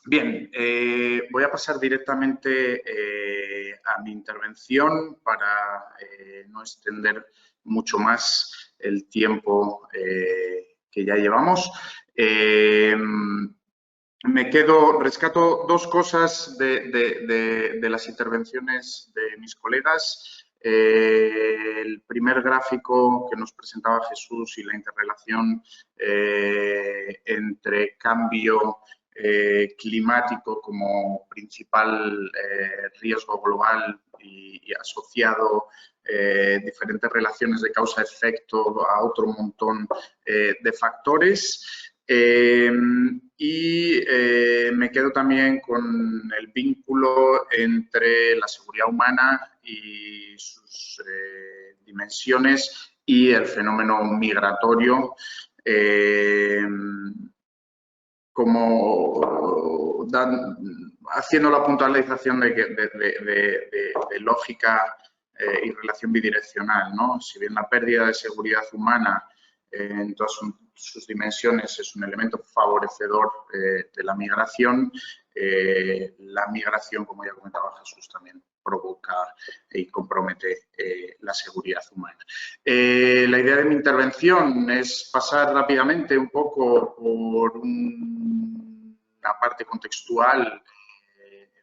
Bien, voy a pasar directamente a mi intervención para no extender mucho más el tiempo que ya llevamos. Rescato dos cosas de las intervenciones de mis colegas. El primer gráfico que nos presentaba Jesús y la interrelación entre cambio climático como principal riesgo global y asociado diferentes relaciones de causa-efecto a otro montón de factores. Me quedo también con el vínculo entre la seguridad humana y sus dimensiones y el fenómeno migratorio, haciendo la puntualización de lógica y relación bidireccional, ¿no? Si bien la pérdida de seguridad humana en todas sus dimensiones es un elemento favorecedor de la migración, como ya comentaba Jesús, también provoca y compromete la seguridad humana. La idea de mi intervención es pasar rápidamente un poco por una parte contextual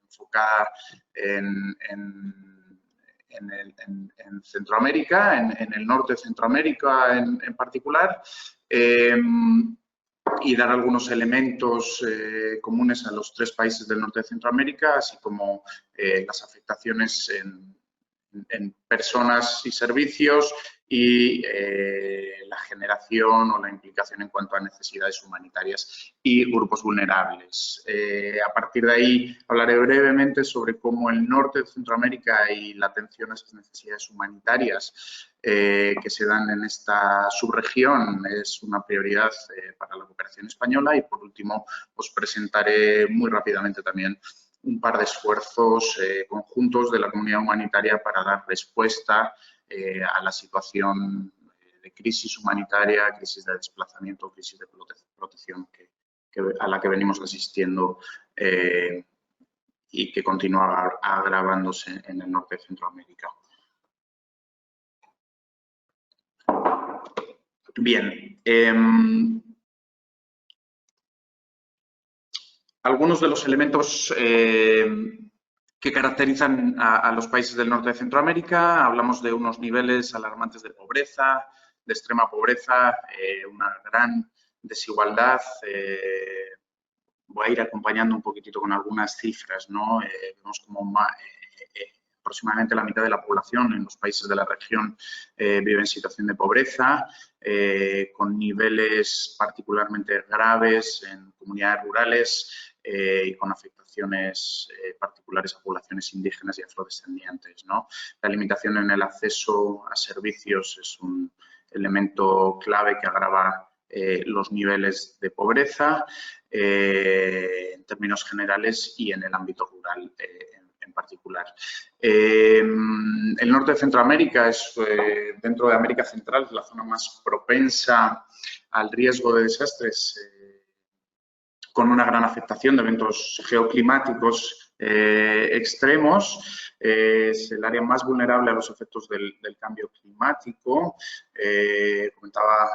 enfocada en Centroamérica, en el norte de Centroamérica en particular, y dar algunos elementos comunes a los tres países del norte de Centroamérica, así como las afectaciones en personas y servicios y la generación o la implicación en cuanto a necesidades humanitarias y grupos vulnerables. A partir de ahí hablaré brevemente sobre cómo el norte de Centroamérica y la atención a esas necesidades humanitarias que se dan en esta subregión es una prioridad para la cooperación española, y por último os presentaré muy rápidamente también un par de esfuerzos conjuntos de la comunidad humanitaria para dar respuesta a la situación de crisis humanitaria, crisis de desplazamiento, crisis de protección a la que venimos asistiendo y que continúa agravándose en el norte de Centroamérica. Bien. Algunos de los elementos que caracterizan a los países del norte de Centroamérica. Hablamos de unos niveles alarmantes de pobreza, de extrema pobreza, una gran desigualdad. Voy a ir acompañando un poquitito con algunas cifras, ¿no? Vemos como aproximadamente la mitad de la población en los países de la región vive en situación de pobreza, con niveles particularmente graves en comunidades rurales y con afectaciones particulares a poblaciones indígenas y afrodescendientes, ¿no? La limitación en el acceso a servicios es un elemento clave que agrava los niveles de pobreza en términos generales y en el ámbito rural en particular. El norte de Centroamérica es, dentro de América Central, la zona más propensa al riesgo de desastres, con una gran afectación de eventos geoclimáticos extremos. Es el área más vulnerable a los efectos del cambio climático. Comentaba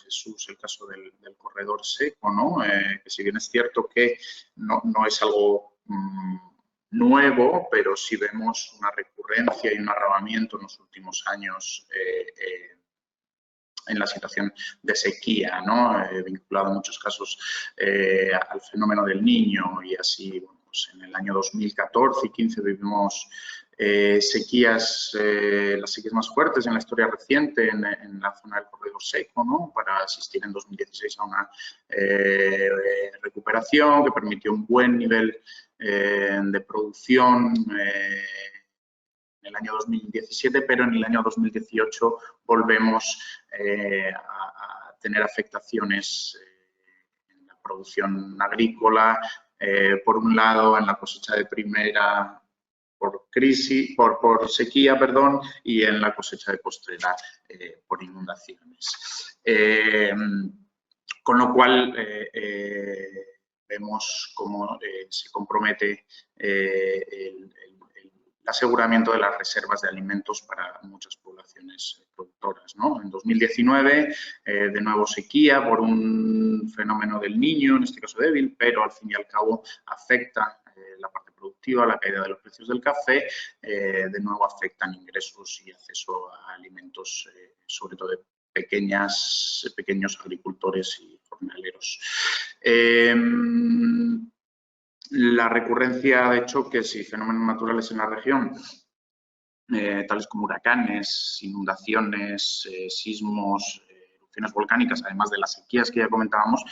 Jesús el caso del corredor seco, ¿no? Que si bien es cierto que no es algo nuevo, pero sí vemos una recurrencia y un agravamiento en los últimos años en la situación de sequía, ¿no? Vinculado en muchos casos al fenómeno del Niño, y así, bueno, pues en el año 2014 y 2015 vivimos sequías, las sequías más fuertes en la historia reciente en la zona del corredor seco, ¿no? Para asistir en 2016 a una recuperación que permitió un buen nivel de producción en el año 2017, pero en el año 2018 volvemos a tener afectaciones en la producción agrícola, por un lado en la cosecha de primera por sequía, perdón, y en la cosecha de postrera por inundaciones. Con lo cual, vemos cómo se compromete el aseguramiento de las reservas de alimentos para muchas poblaciones productoras, ¿no? En 2019, de nuevo sequía por un fenómeno del Niño, en este caso débil, pero al fin y al cabo afecta la parte productiva, la caída de los precios del café, de nuevo afectan ingresos y acceso a alimentos, sobre todo de pequeños agricultores y jornaleros. La recurrencia de choques y fenómenos naturales en la región, tales como huracanes, inundaciones, sismos, erupciones volcánicas, además de las sequías que ya comentábamos,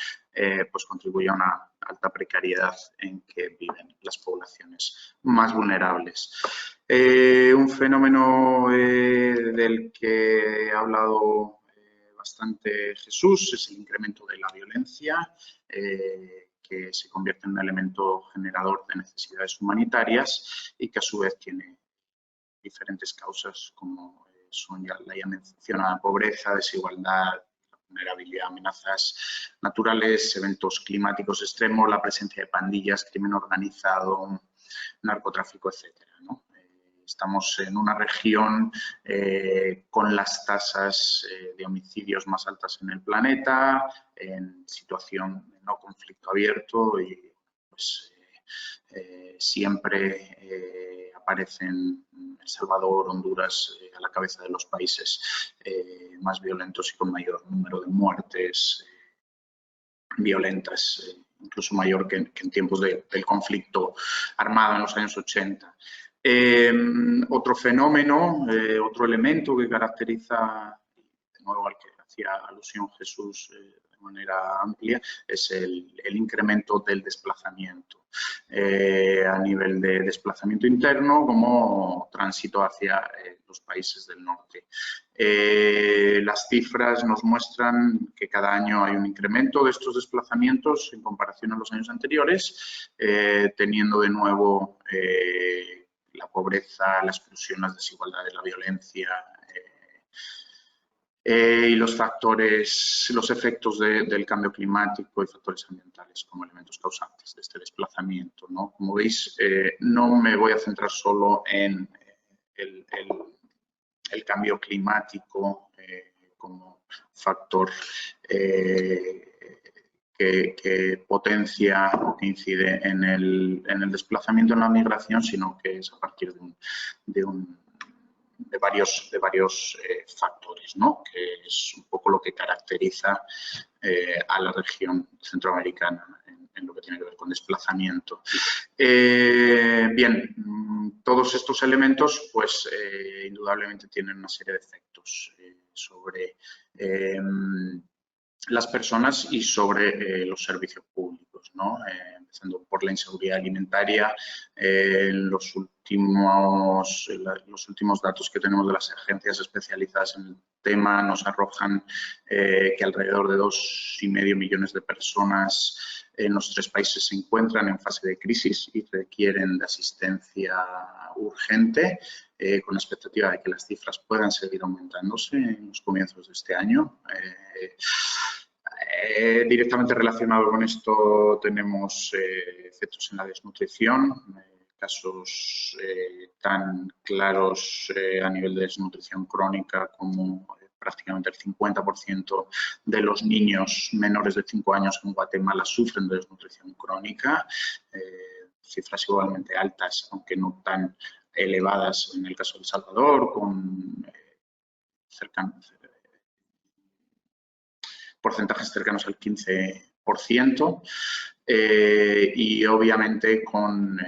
pues contribuye a una alta precariedad en que viven las poblaciones más vulnerables. Un fenómeno del que ha hablado bastante Jesús es el incremento de la violencia, que se convierte en un elemento generador de necesidades humanitarias y que a su vez tiene diferentes causas como son ya la ya mencionada pobreza, desigualdad, vulnerabilidad, amenazas naturales, eventos climáticos extremos, la presencia de pandillas, crimen organizado, narcotráfico, etcétera, ¿no? Estamos en una región con las tasas de homicidios más altas en el planeta, en situación de no conflicto abierto y pues siempre aparecen El Salvador, Honduras a la cabeza de los países más violentos y con mayor número de muertes violentas, incluso mayor que en tiempos del conflicto armado en los años 80. Otro fenómeno, otro elemento que caracteriza, de nuevo al que hacía alusión Jesús de manera amplia, es el incremento del desplazamiento. A nivel de desplazamiento interno como tránsito hacia los países del norte. Las cifras nos muestran que cada año hay un incremento de estos desplazamientos en comparación a los años anteriores, teniendo de nuevo la pobreza, la exclusión, las desigualdades, la violencia y los factores, los efectos del cambio climático y factores ambientales como elementos causantes de este desplazamiento, ¿no? Como veis, no me voy a centrar solo en el cambio climático como factor que potencia o que incide en el desplazamiento, en la migración, sino que es a partir de varios factores, ¿no? Que es un poco lo que caracteriza a la región centroamericana en lo que tiene que ver con desplazamiento. Bien, todos estos elementos, pues, indudablemente tienen una serie de efectos sobre las personas y sobre los servicios públicos, ¿no? Empezando por la inseguridad alimentaria. Los últimos datos que tenemos de las agencias especializadas en el tema nos arrojan que alrededor de 2,5 millones de personas en los 3 países se encuentran en fase de crisis y requieren de asistencia urgente, con la expectativa de que las cifras puedan seguir aumentándose en los comienzos de este año. Directamente relacionado con esto tenemos efectos en la desnutrición, casos tan claros a nivel de desnutrición crónica como prácticamente el 50% de los niños menores de 5 años en Guatemala sufren de desnutrición crónica, cifras igualmente altas, aunque no tan elevadas en el caso de El Salvador, con porcentajes cercanos al 15%, y obviamente con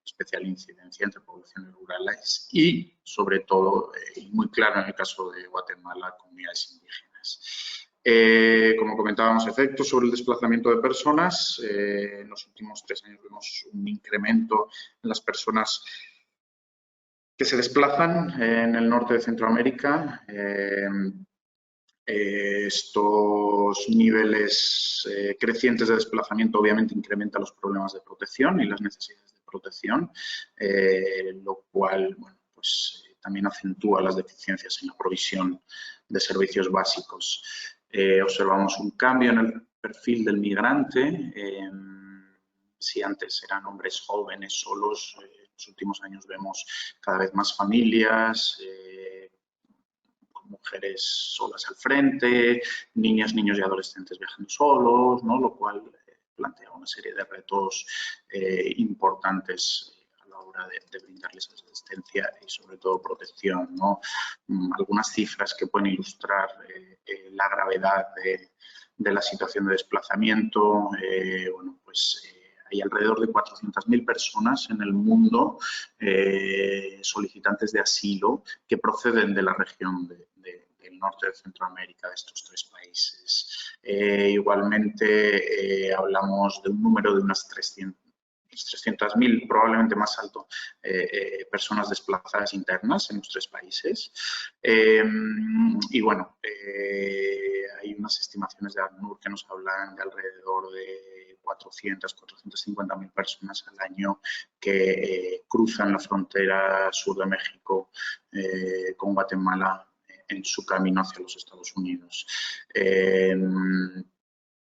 especial incidencia entre poblaciones rurales y, sobre todo, y muy claro en el caso de Guatemala, comunidades indígenas. Como comentábamos, efectos sobre el desplazamiento de personas. En los últimos 3 años vemos un incremento en las personas que se desplazan en el norte de Centroamérica. Estos niveles crecientes de desplazamiento obviamente incrementan los problemas de protección y las necesidades de protección, lo cual, bueno, pues, también acentúa las deficiencias en la provisión de servicios básicos. Observamos un cambio en el perfil del migrante. si antes eran hombres jóvenes solos, en los últimos años vemos cada vez más familias, con mujeres solas al frente, niñas, niños y adolescentes viajando solos, ¿no? Lo cual plantea una serie de retos importantes a la hora de brindarles asistencia y sobre todo protección, ¿no? Algunas cifras que pueden ilustrar la gravedad de la situación de desplazamiento. Bueno, pues hay alrededor de 400.000 personas en el mundo solicitantes de asilo que proceden de la región del norte de Centroamérica, de estos 3 países. Igualmente, hablamos de un número de unas 300.000, probablemente más alto, personas desplazadas internas en los 3 países. Y bueno, hay unas estimaciones de ACNUR que nos hablan de alrededor de 450.000 personas al año que cruzan la frontera sur de México con Guatemala en su camino hacia los Estados Unidos.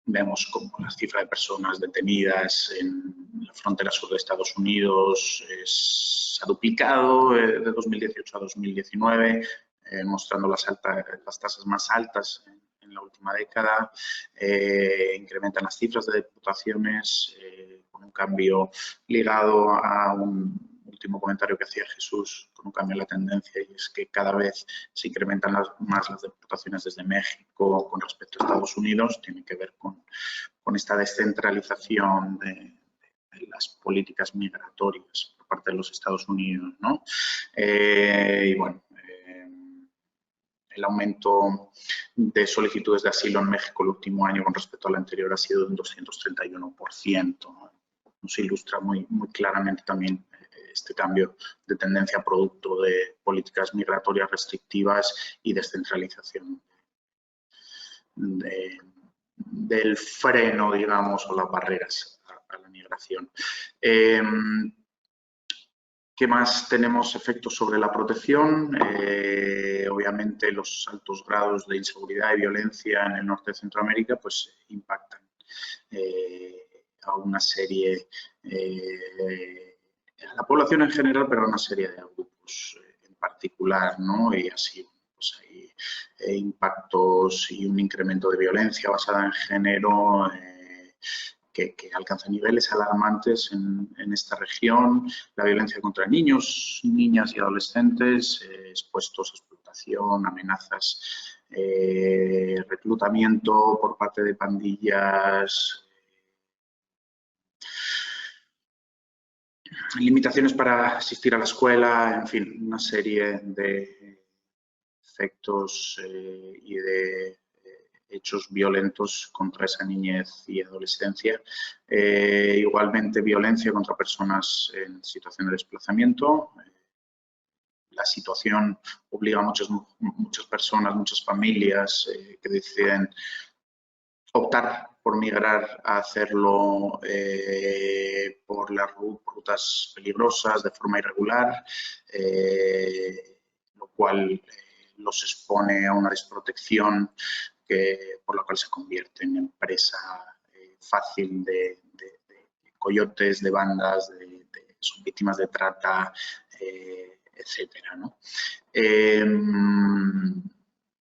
Vemos como la cifra de personas detenidas en la frontera sur de Estados Unidos se ha duplicado de 2018 a 2019, mostrando las tasas más altas en la última década. Incrementan las cifras de deportaciones con un cambio ligado a un último comentario que hacía Jesús, con un cambio en la tendencia, y es que cada vez se incrementan más las deportaciones desde México con respecto a Estados Unidos. Tiene que ver con esta descentralización de las políticas migratorias por parte de los Estados Unidos, ¿no? Y bueno, el aumento de solicitudes de asilo en México el último año con respecto al anterior ha sido de un 231%. Nos ilustra muy claramente también este cambio de tendencia producto de políticas migratorias restrictivas y descentralización del freno, digamos, o las barreras a la migración. ¿Qué más tenemos? Efectos sobre la protección. Obviamente los altos grados de inseguridad y violencia en el norte de Centroamérica pues impactan a una serie, a la población en general, pero a una serie de grupos en particular, ¿no? Y así pues hay impactos y un incremento de violencia basada en género que alcanza niveles alarmantes en esta región. La violencia contra niños, niñas y adolescentes expuestos a explotación, amenazas, reclutamiento por parte de pandillas, limitaciones para asistir a la escuela, en fin, una serie de efectos y de hechos violentos contra esa niñez y adolescencia. Igualmente, violencia contra personas en situación de desplazamiento. La situación obliga a muchas personas, muchas familias que deciden optar por migrar a hacerlo por las rutas peligrosas, de forma irregular, lo cual los expone a una desprotección por la cual se convierten en presa fácil de coyotes, de bandas, son víctimas de trata, etcétera, ¿no?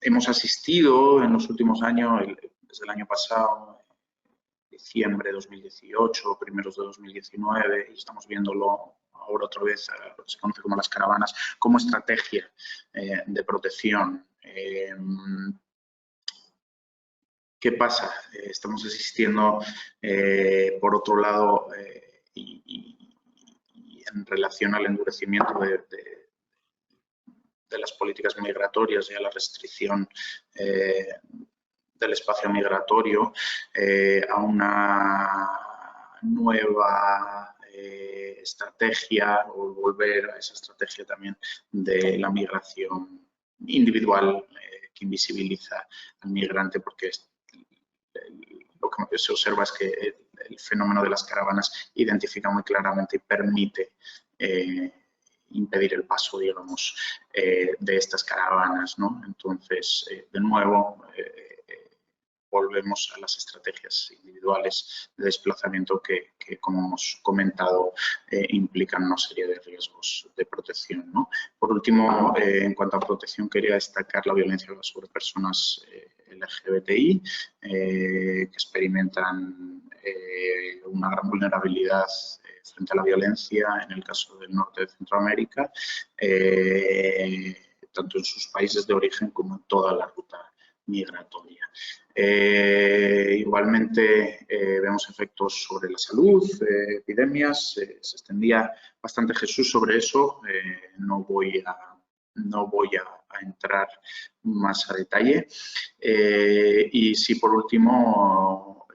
Hemos asistido en los últimos años, desde el año pasado, diciembre de 2018, primeros de 2019, y estamos viéndolo ahora otra vez, lo que se conoce como las caravanas, como estrategia de protección. ¿Qué pasa? Estamos asistiendo, por otro lado, y en relación al endurecimiento de las políticas migratorias y a la restricción del espacio migratorio, a una nueva estrategia, o volver a esa estrategia también de la migración individual que invisibiliza al migrante, porque lo que se observa es que el fenómeno de las caravanas identifica muy claramente y permite impedir el paso, digamos, de estas caravanas, ¿no? Entonces, de nuevo, volvemos a las estrategias individuales de desplazamiento que como hemos comentado, implican una serie de riesgos de protección, ¿no? Por último, en cuanto a protección, quería destacar la violencia sobre personas LGBTI que experimentan una gran vulnerabilidad frente a la violencia en el caso del norte de Centroamérica, tanto en sus países de origen como en toda la ruta migratoria. Igualmente vemos efectos sobre la salud, epidemias, se extendía bastante Jesús sobre eso, no voy a entrar más a detalle. Y sí, por último,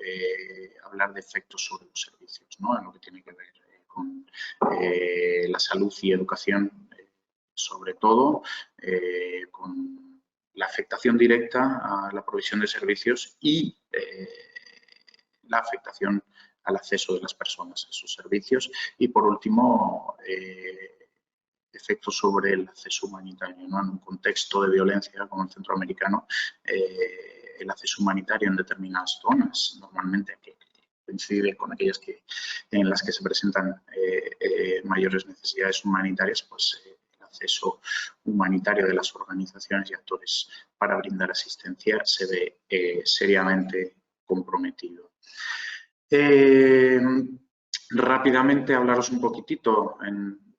hablar de efectos sobre los servicios, ¿no? En lo que tiene que ver con la salud y educación, sobre todo, con la afectación directa a la provisión de servicios y la afectación al acceso de las personas a esos servicios. Y, por último, efectos sobre el acceso humanitario, ¿no? En un contexto de violencia como el centroamericano, el acceso humanitario en determinadas zonas, normalmente que coincide con aquellas en las que se presentan mayores necesidades humanitarias, pues el acceso humanitario de las organizaciones y actores para brindar asistencia se ve seriamente comprometido. Rápidamente hablaros un poquitito,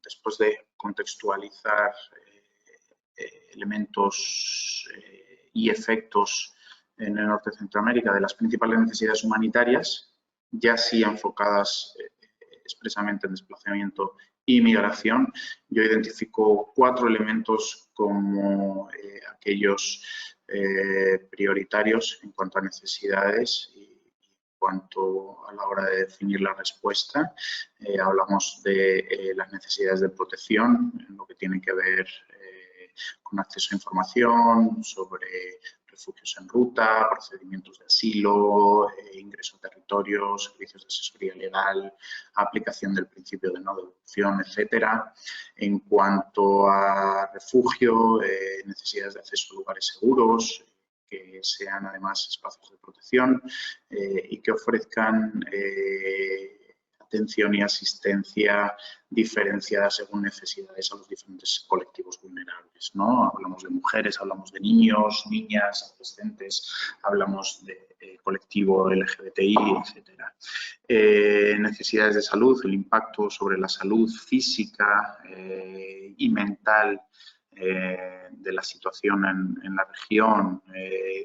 después de contextualizar elementos y efectos en el norte de Centroamérica de las principales necesidades humanitarias, ya sí enfocadas expresamente en desplazamiento y migración. Yo identifico 4 elementos como aquellos prioritarios en cuanto a necesidades y en cuanto a la hora de definir la respuesta. Hablamos de las necesidades de protección, en lo que tiene que ver con acceso a información sobre refugios en ruta, procedimientos de asilo, ingreso a territorio, servicios de asesoría legal, aplicación del principio de no devolución, etcétera. En cuanto a refugio, necesidades de acceso a lugares seguros, que sean además espacios de protección y que ofrezcan atención y asistencia diferenciada según necesidades a los diferentes colectivos vulnerables, ¿no? Hablamos de mujeres, hablamos de niños, niñas, adolescentes, hablamos de colectivo LGBTI, etcétera. Necesidades de salud, el impacto sobre la salud física y mental de la situación en la región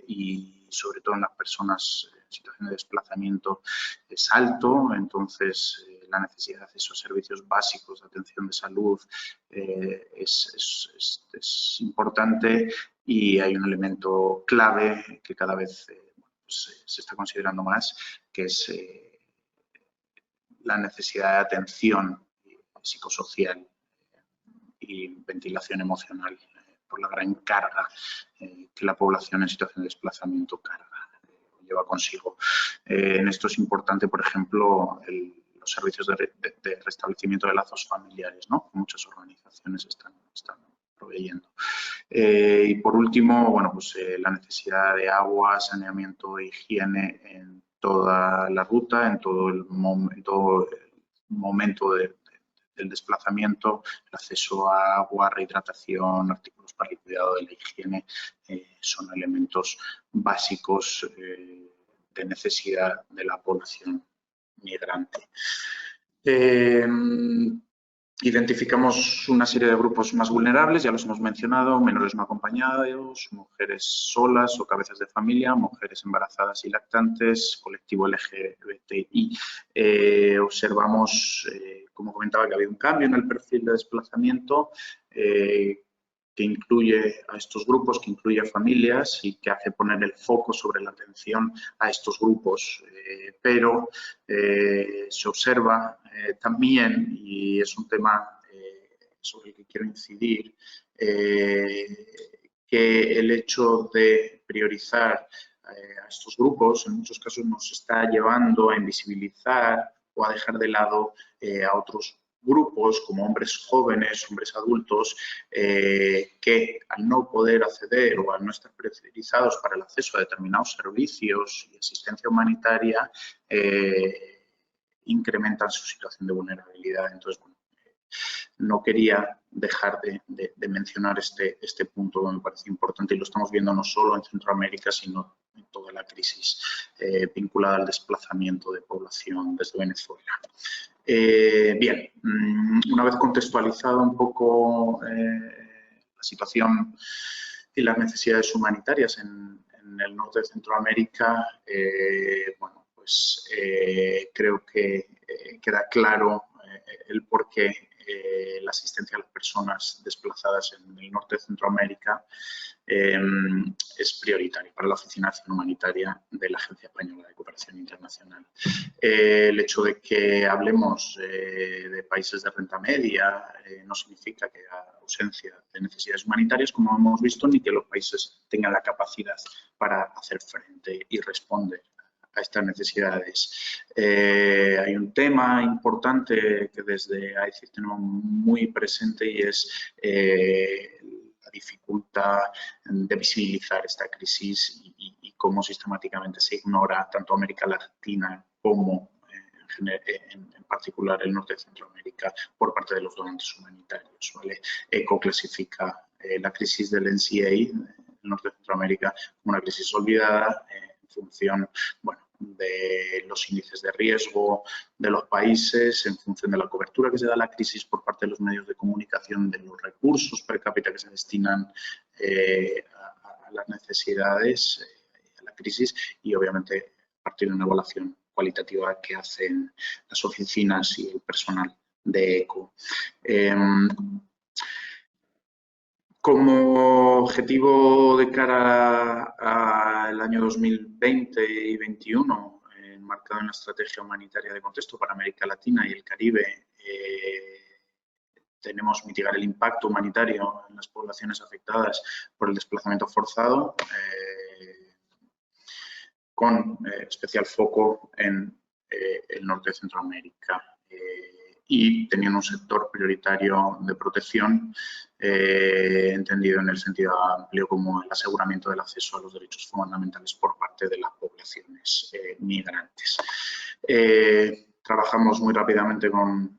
y sobre todo en las personas en situación de desplazamiento es alto, entonces la necesidad de acceso a servicios básicos de atención de salud es importante y hay un elemento clave que cada vez pues, se está considerando más, que es la necesidad de atención psicosocial y ventilación emocional por la gran carga que la población en situación de desplazamiento lleva consigo. En esto es importante, por ejemplo, los servicios de restablecimiento de lazos familiares, ¿no? Que muchas organizaciones están proveyendo. Y por último, bueno, pues la necesidad de agua, saneamiento e higiene en toda la ruta, en todo el momento del desplazamiento, el acceso a agua, rehidratación, artículos para el cuidado de la higiene, son elementos básicos de necesidad de la población migrante. Identificamos una serie de grupos más vulnerables, ya los hemos mencionado, menores no acompañados, mujeres solas o cabezas de familia, mujeres embarazadas y lactantes, colectivo LGBTI. Observamos, como comentaba, que ha habido un cambio en el perfil de desplazamiento que incluye a estos grupos, que incluye a familias y que hace poner el foco sobre la atención a estos grupos. Pero se observa también, y es un tema sobre el que quiero incidir, que el hecho de priorizar a estos grupos en muchos casos nos está llevando a invisibilizar o a dejar de lado a otros grupos como hombres jóvenes, hombres adultos, que al no poder acceder o al no estar priorizados para el acceso a determinados servicios y asistencia humanitaria, incrementan su situación de vulnerabilidad. Entonces, bueno, no quería dejar de mencionar este punto que me parece importante y lo estamos viendo no solo en Centroamérica, sino en toda la crisis vinculada al desplazamiento de población desde Venezuela. Bien, una vez contextualizado un poco la situación y las necesidades humanitarias en el norte de Centroamérica, bueno, pues creo que queda claro el porqué la asistencia a las personas desplazadas en el norte de Centroamérica es prioritaria para la Oficina de Acción Humanitaria de la Agencia Española de Cooperación Internacional. El hecho de que hablemos de países de renta media no significa que haya ausencia de necesidades humanitarias, como hemos visto, ni que los países tengan la capacidad para hacer frente y responder a estas necesidades. Hay un tema importante que desde AICIR tenemos muy presente y es la dificultad de visibilizar esta crisis y cómo sistemáticamente se ignora tanto América Latina como en particular el norte de Centroamérica por parte de los donantes humanitarios. ¿Vale? ECO clasifica la crisis del NCA, el norte de Centroamérica, como una crisis olvidada en función, bueno, de los índices de riesgo de los países, en función de la cobertura que se da a la crisis por parte de los medios de comunicación, de los recursos per cápita que se destinan a las necesidades, a la crisis y obviamente a partir de una evaluación cualitativa que hacen las oficinas y el personal de ECO. Como objetivo de cara al año 2020 y 2021, enmarcado en la estrategia humanitaria de contexto para América Latina y el Caribe, tenemos mitigar el impacto humanitario en las poblaciones afectadas por el desplazamiento forzado, con especial foco en el norte de Centroamérica y teniendo un sector prioritario de protección entendido en el sentido amplio como el aseguramiento del acceso a los derechos fundamentales por parte de las poblaciones migrantes. Trabajamos muy rápidamente con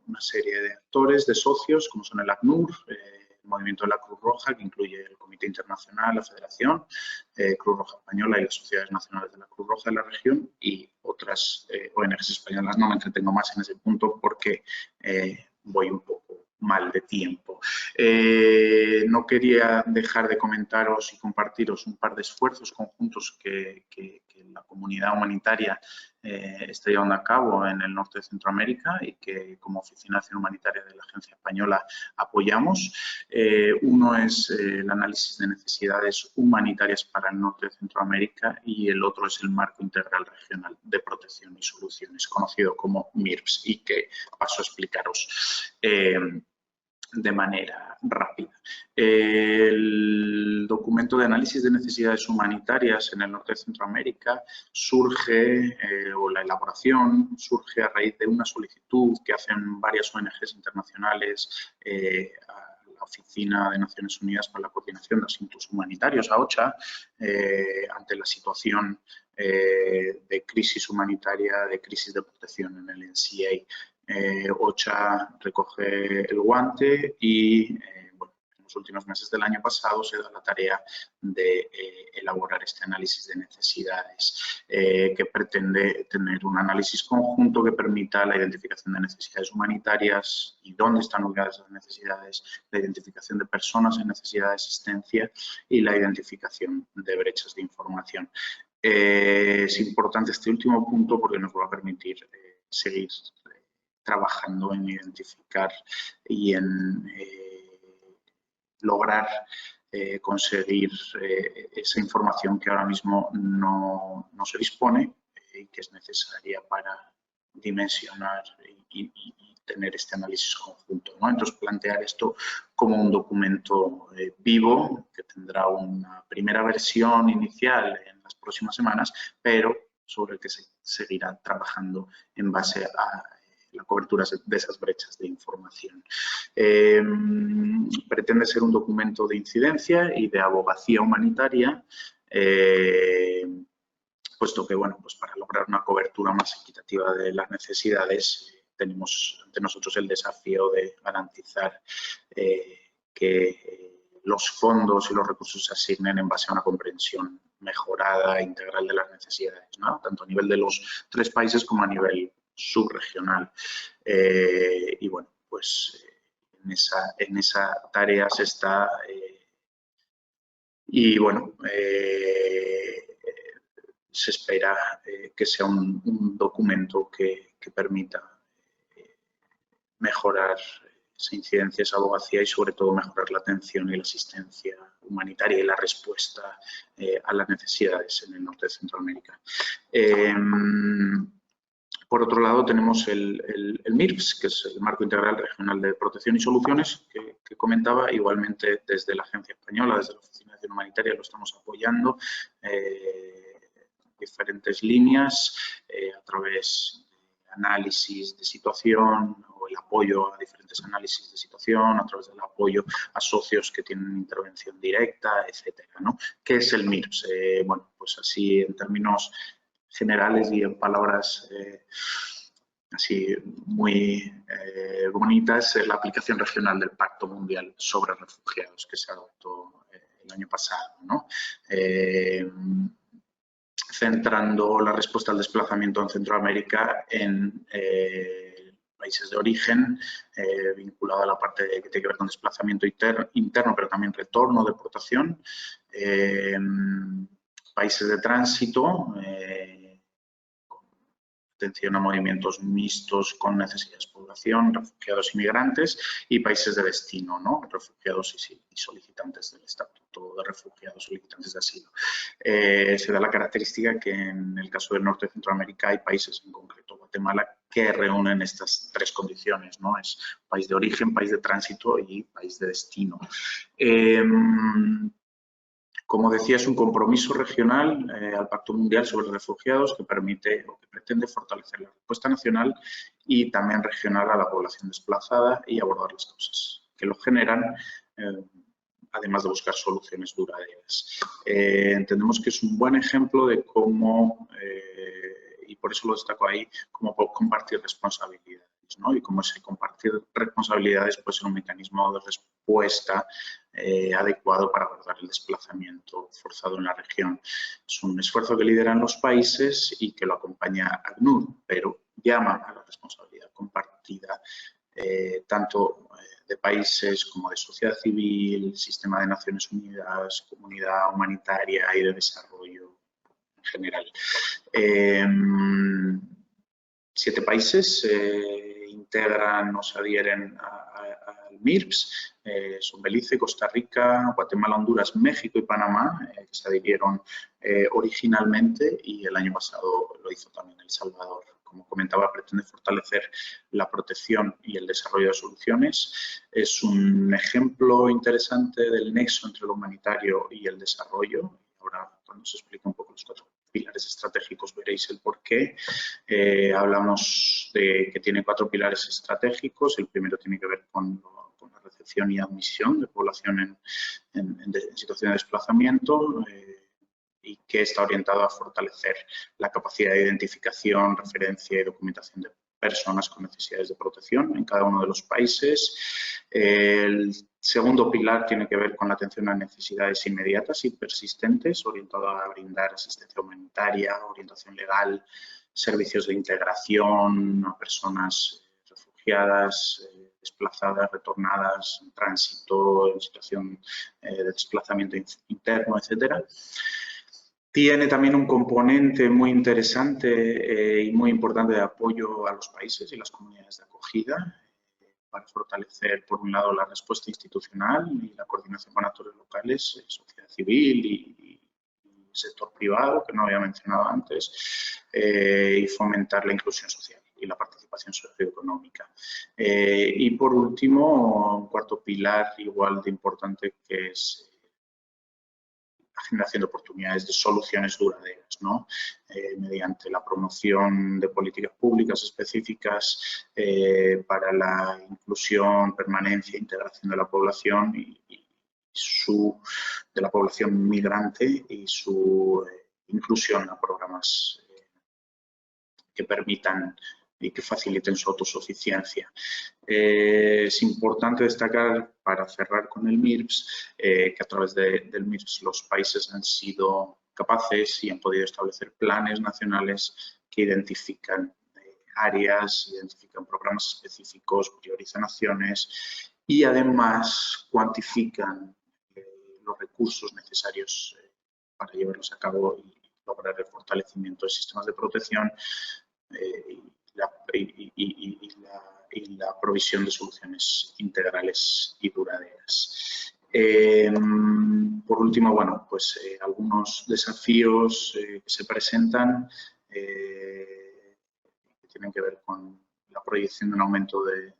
una serie de actores, de socios, como son el ACNUR, el Movimiento de la Cruz Roja, que incluye el Comité Internacional, la Federación, Cruz Roja Española y las Sociedades Nacionales de la Cruz Roja de la región y otras ONGs españolas. No me entretengo más en ese punto porque voy un poco mal de tiempo. No quería dejar de comentaros y compartiros un par de esfuerzos conjuntos que la comunidad humanitaria está llevando a cabo en el norte de Centroamérica y que como Oficina de Acción Humanitaria de la Agencia Española apoyamos. Uno es el análisis de necesidades humanitarias para el norte de Centroamérica y el otro es el Marco Integral Regional de Protección y Soluciones, conocido como MIRPS, y que paso a explicaros de manera rápida. El documento de análisis de necesidades humanitarias en el norte de Centroamérica surge, o la elaboración surge a raíz de una solicitud que hacen varias ONGs internacionales a la Oficina de Naciones Unidas para la Coordinación de Asuntos Humanitarios, a OCHA, ante la situación de crisis humanitaria, de crisis de protección en el NCA. OCHA recoge el guante y bueno, en los últimos meses del año pasado se da la tarea de elaborar este análisis de necesidades que pretende tener un análisis conjunto que permita la identificación de necesidades humanitarias y dónde están ubicadas esas necesidades, la identificación de personas en necesidad de asistencia y la identificación de brechas de información. Es importante este último punto porque nos va a permitir seguir trabajando en identificar y en lograr conseguir esa información que ahora mismo no se dispone y que es necesaria para dimensionar y tener este análisis conjunto, ¿no? Entonces, plantear esto como un documento vivo que tendrá una primera versión inicial en las próximas semanas, pero sobre el que se seguirá trabajando en base a la cobertura de esas brechas de información. Pretende ser un documento de incidencia y de abogacía humanitaria, puesto que, bueno, pues para lograr una cobertura más equitativa de las necesidades, tenemos ante nosotros el desafío de garantizar que los fondos y los recursos se asignen en base a una comprensión mejorada e integral de las necesidades, ¿no? Tanto a nivel de los 3 países como a nivel subregional. Y bueno, pues en esa tarea se está y bueno, se espera que sea un documento que permita mejorar esa incidencia, esa abogacía y sobre todo mejorar la atención y la asistencia humanitaria y la respuesta a las necesidades en el norte de Centroamérica. Por otro lado, tenemos el MIRPS, que es el Marco Integral Regional de Protección y Soluciones, que comentaba. Igualmente, desde la Agencia Española, desde la Oficina de Acción Humanitaria, lo estamos apoyando diferentes líneas a través de análisis de situación o el apoyo a diferentes análisis de situación, a través del apoyo a socios que tienen intervención directa, etcétera, ¿no? ¿Qué es el MIRPS? Bueno, pues así en términos generales y en palabras así muy bonitas, la aplicación regional del Pacto Mundial sobre Refugiados que se adoptó el año pasado, ¿no? Centrando la respuesta al desplazamiento en Centroamérica en países de origen, vinculado a la parte que tiene que ver con desplazamiento interno, pero también retorno, deportación, países de tránsito, atención a movimientos mixtos con necesidades de población, refugiados y migrantes, y países de destino, ¿no? Refugiados y solicitantes del estatuto de refugiados, solicitantes de asilo. Se da la característica que en el caso del norte de Centroamérica hay países, en concreto Guatemala, que reúnen estas 3 condiciones, ¿no? Es país de origen, país de tránsito y país de destino. Como decía, es un compromiso regional al Pacto Mundial sobre Refugiados que permite o que pretende fortalecer la respuesta nacional y también regional a la población desplazada y abordar las causas que lo generan, además de buscar soluciones duraderas. Entendemos que es un buen ejemplo de cómo, y por eso lo destaco ahí, cómo compartir responsabilidades, ¿no? Y cómo ese compartir responsabilidades puede ser un mecanismo de respuesta adecuado para abordar el desplazamiento forzado en la región. Es un esfuerzo que lideran los países y que lo acompaña ACNUR, pero llama a la responsabilidad compartida tanto de países como de sociedad civil, sistema de Naciones Unidas, comunidad humanitaria y de desarrollo en general. 7 países integran o se adhieren al MIRPS, son Belice, Costa Rica, Guatemala, Honduras, México y Panamá, que se adhirieron originalmente, y el año pasado lo hizo también El Salvador. Como comentaba, pretende fortalecer la protección y el desarrollo de soluciones. Es un ejemplo interesante del nexo entre lo humanitario y el desarrollo. Ahora, cuando se explique un poco los 4 pilares estratégicos, veréis el porqué. Hablamos de que tiene 4 pilares estratégicos. El primero tiene que ver con la recepción y admisión de población en situación de desplazamiento, y que está orientado a fortalecer la capacidad de identificación, referencia y documentación de personas con necesidades de protección en cada uno de los países. El segundo pilar tiene que ver con la atención a necesidades inmediatas y persistentes, orientado a brindar asistencia humanitaria, orientación legal, servicios de integración a personas refugiadas, desplazadas, retornadas, en tránsito, en situación de desplazamiento interno, etcétera. Tiene también un componente muy interesante y muy importante de apoyo a los países y las comunidades de acogida para fortalecer, por un lado, la respuesta institucional y la coordinación con actores locales, sociedad civil y sector privado, que no había mencionado antes, y fomentar la inclusión social y la participación socioeconómica. Y, por último, un cuarto pilar igual de importante, que es la generación de oportunidades, de soluciones duraderas, ¿no? Mediante la promoción de políticas públicas específicas para la inclusión, permanencia e integración de la población de la población migrante y su inclusión a programas que permitan y que faciliten su autosuficiencia. Es importante destacar, para cerrar con el MIRPS, que a través del MIRPS los países han sido capaces y han podido establecer planes nacionales que identifican áreas, identifican programas específicos, priorizan acciones y además cuantifican los recursos necesarios para llevarlos a cabo y lograr el fortalecimiento de sistemas de protección y la provisión de soluciones integrales y duraderas. Por último, bueno, pues algunos desafíos que se presentan que tienen que ver con la proyección de un aumento del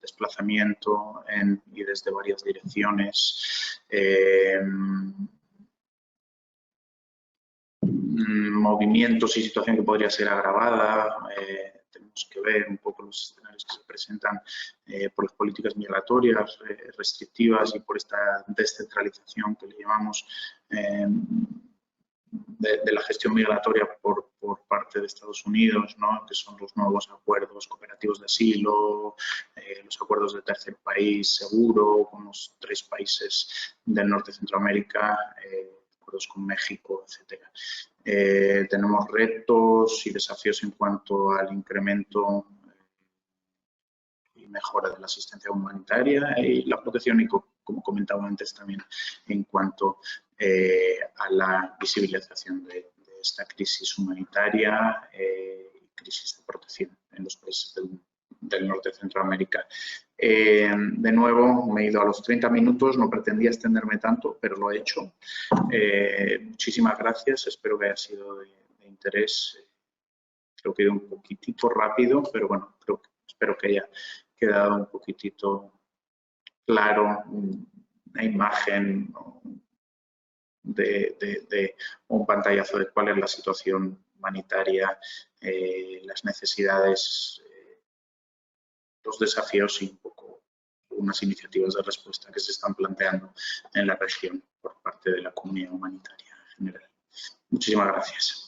desplazamiento y desde varias direcciones, movimientos y situación que podría ser agravada. Tenemos que ver un poco los escenarios que se presentan por las políticas migratorias restrictivas y por esta descentralización que le llamamos de la gestión migratoria por parte de Estados Unidos, ¿no? Que son los nuevos acuerdos cooperativos de asilo, los acuerdos de tercer país seguro con los 3 países del norte de Centroamérica, acuerdos con México, etcétera. Tenemos retos y desafíos en cuanto al incremento y mejora de la asistencia humanitaria y la protección y, como comentaba antes, también en cuanto a la visibilización de esta crisis humanitaria y crisis de protección en los países del norte de Centroamérica. De nuevo, me he ido a los 30 minutos, no pretendía extenderme tanto, pero lo he hecho. Muchísimas gracias, espero que haya sido de interés. Creo que he ido un poquitito rápido, pero bueno, espero que haya quedado un poquitito claro una imagen de un pantallazo de cuál es la situación humanitaria, las necesidades, los desafíos y un poco unas iniciativas de respuesta que se están planteando en la región por parte de la comunidad humanitaria en general. Muchísimas gracias.